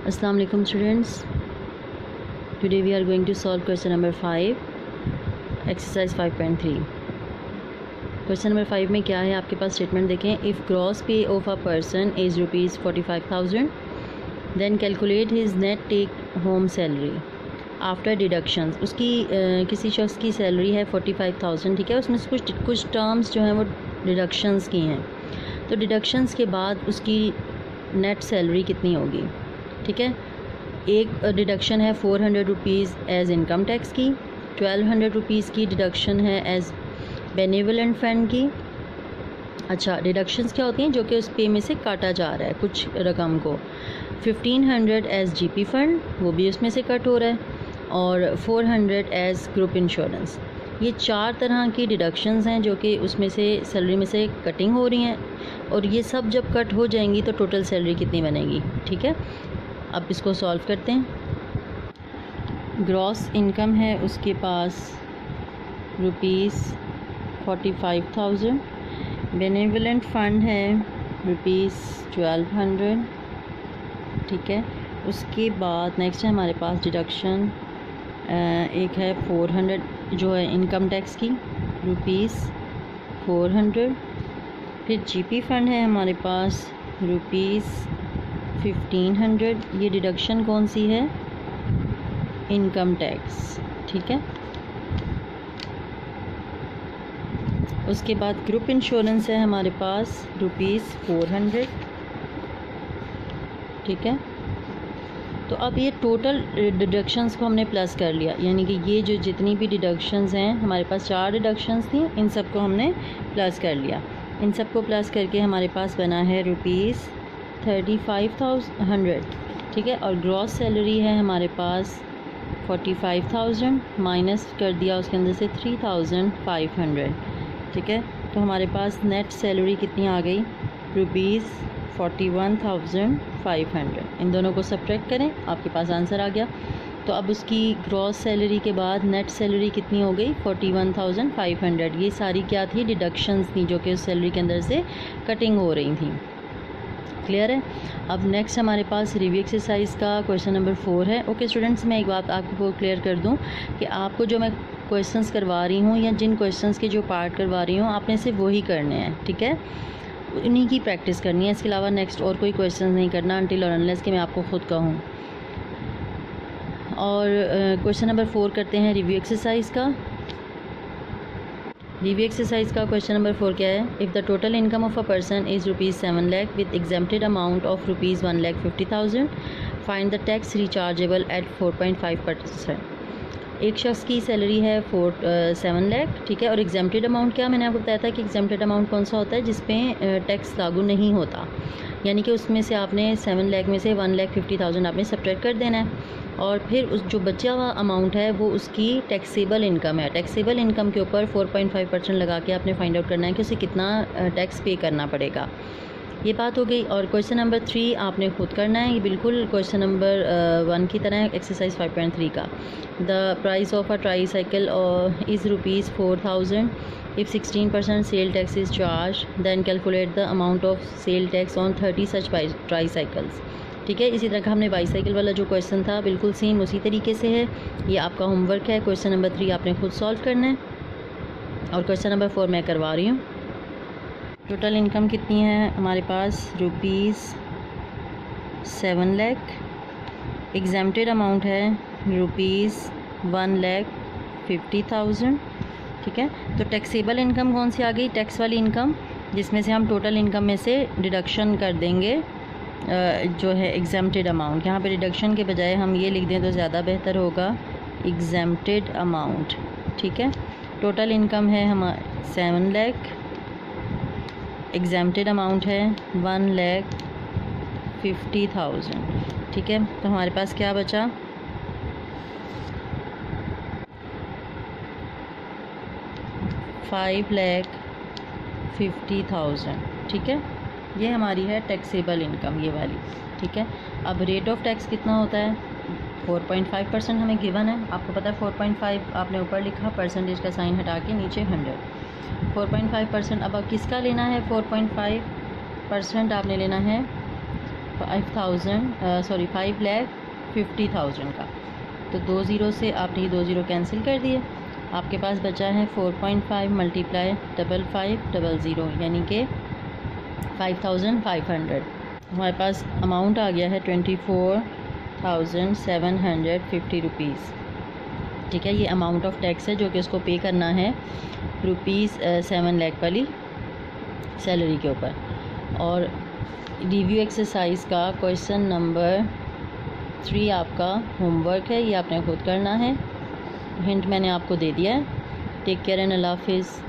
Assalamu alaikum students. Today we are going to solve question number 5, exercise 5.3. Question number 5 में क्या है आपके पास statement देखें. If gross pay of a person is rupees 45,000, then calculate his net take home salary after deductions. उसकी किसी शख्स की salary है 45,000, ठीक है. उसमें से कुछ टर्म्स जो हैं वो डिडक्शंस की हैं. तो डिडक्शंस के बाद उसकी नेट सैलरी कितनी होगी, ठीक है. एक डिडक्शन है 400 रुपीज़ एज़ इनकम टैक्स की, 1200 रुपीज़ की डिडक्शन है एज़ बेनेवलेंट फ़ंड की. अच्छा, डिडक्शंस क्या होती हैं? जो कि उस पे में से काटा जा रहा है कुछ रकम को. 1500 एज़ जीपी फ़ंड, वो भी उसमें से कट हो रहा है, और 400 एज़ ग्रुप इंश्योरेंस. ये 4 तरह की डिडक्शंस हैं जो कि उसमें से सैलरी में से कटिंग हो रही हैं, और ये सब जब कट हो जाएंगी तो टोटल सैलरी कितनी बनेगी, ठीक है. अब इसको सॉल्व करते हैं. ग्रॉस इनकम है उसके पास रुपीज़ 45,000, बेनेवलेंट फ़ंड है रुपीज़ 1200, ठीक है. उसके बाद नेक्स्ट है हमारे पास डिडक्शन, एक है 400 जो है इनकम टैक्स की, रुपीज़ 400. फिर जीपी फ़ंड है हमारे पास रुपीज़ 1500. ये डिडक्शन कौन सी है? इनकम टैक्स, ठीक है. उसके बाद ग्रुप इंश्योरेंस है हमारे पास रुपीज़ 400, ठीक है. तो अब ये टोटल डिडक्शंस को हमने प्लस कर लिया, यानी कि ये जो जितनी भी डिडक्शंस हैं हमारे पास 4 डिडक्शंस थी, इन सब को हमने प्लस कर लिया. इन सब को प्लस करके हमारे पास बना है रुपीज़ 35,100, ठीक है. और ग्रॉस सैलरी है हमारे पास 45,000, माइनस कर दिया उसके अंदर से 3,500, ठीक है. तो हमारे पास नेट सैलरी कितनी आ गई? रुपीज़ 41,500. इन दोनों को सब्ट्रैक्ट करें, आपके पास आंसर आ गया. तो अब उसकी ग्रॉस सैलरी के बाद नेट सैलरी कितनी हो गई? 41,500. ये सारी क्या थी? डिडक्शंस थी जो कि उस सैलरी के अंदर से कटिंग हो रही थी. क्लियर है. अब नेक्स्ट हमारे पास रिव्यू एक्सरसाइज का क्वेश्चन नंबर 4 है. ओके स्टूडेंट्स, मैं एक बात आपको क्लियर कर दूं कि आपको जो मैं क्वेश्चंस करवा रही हूं या जिन क्वेश्चंस के जो पार्ट करवा रही हूं आपने सिर्फ वही करने हैं, ठीक है. उन्हीं की प्रैक्टिस करनी है, इसके अलावा नेक्स्ट और कोई क्वेश्चन नहीं करना अनटिल और अनलेस कि मैं आपको ख़ुद कहूँ. और क्वेश्चन नंबर 4 करते हैं रिव्यू एक्सरसाइज का. रिव्यू एक्सरसाइज का क्वेश्चन नंबर 4 क्या है? If the total income of a person is rupees 7 lakh with exempted amount of rupees 1,50,000, find the tax rechargeable at 4.5%. एक शख्स की सैलरी है 7 लाख, ठीक है. और एग्जेम्प्टेड अमाउंट क्या? मैंने आपको बताया था कि एग्जेम्प्टेड अमाउंट कौन सा होता है? जिस पे टैक्स लागू नहीं होता, यानी कि उसमें से आपने 7 लाख में से 1,50,000 आपने सब्ट्रैक्ट कर देना है, और फिर उस जो बचा हुआ अमाउंट है वो उसकी टैक्सेबल इनकम है. टैक्सेबल इनकम के ऊपर 4.5% लगा के आपने फाइंड आउट करना है कि उसे कितना टैक्स पे करना पड़ेगा. ये बात हो गई. और क्वेश्चन नंबर 3 आपने खुद करना है. ये बिल्कुल क्वेश्चन नंबर 1 की तरह है, एक्सरसाइज 5.3 का. The price of a tricycle is rupees 4,000. If 16% sale tax is charge, then calculate the amount of sale tax on 30 such tricycles, ठीक है. इसी तरह का हमने बाईसाइकिल वाला जो क्वेश्चन था बिल्कुल सेम उसी तरीके से है. ये आपका होमवर्क है. क्वेश्चन नंबर 3 आपने खुद सॉल्व करना है, और क्वेश्चन नंबर 4 मैं करवा रही हूँ. टोटल इनकम कितनी है हमारे पास? रुपीज़ 7 लाख. एग्जेम्प्टेड अमाउंट है रुपीज़ 1,50,000, ठीक है. तो टैक्सेबल इनकम कौन सी आ गई? टैक्स वाली इनकम, जिसमें से हम टोटल इनकम में से डिडक्शन कर देंगे जो है एग्जेम्प्टेड अमाउंट. यहाँ पे डिडक्शन के बजाय हम ये लिख दें तो ज़्यादा बेहतर होगा, एग्जेम्प्टेड अमाउंट, ठीक है. टोटल इनकम है हमारे 7 लाख, एग्जेम्प्टेड अमाउंट है 1,50,000, ठीक है. तो हमारे पास क्या बचा? 5,50,000, ठीक है. ये हमारी है टैक्सेबल इनकम, ये वाली, ठीक है. अब रेट ऑफ टैक्स कितना होता है? 4.5% हमें गिवन है. आपको पता है 4.5 आपने ऊपर लिखा, परसेंटेज का साइन हटा के नीचे 100. 4.5%. अब किसका लेना है? 4.5% आपने लेना है 5,50,000 का। तो 2 ज़ीरो से आपने ये 2 ज़ीरो कैंसिल कर दिए, आपके पास बचा है 4.5 मल्टीप्लाई 5500 यानी कि 5,500। हमारे पास अमाउंट आ गया है 24,750 रुपीज़। ठीक है, ये अमाउंट ऑफ टैक्स है जो कि उसको पे करना है ₹7 लाख वाली सैलरी के ऊपर। और रिव्यू एक्सरसाइज का क्वेश्चन नंबर 3 आपका होमवर्क है, ये आपने खुद करना है। हिंट मैंने आपको दे दिया है। टेक केयर एंड अल्लाह हाफिज़।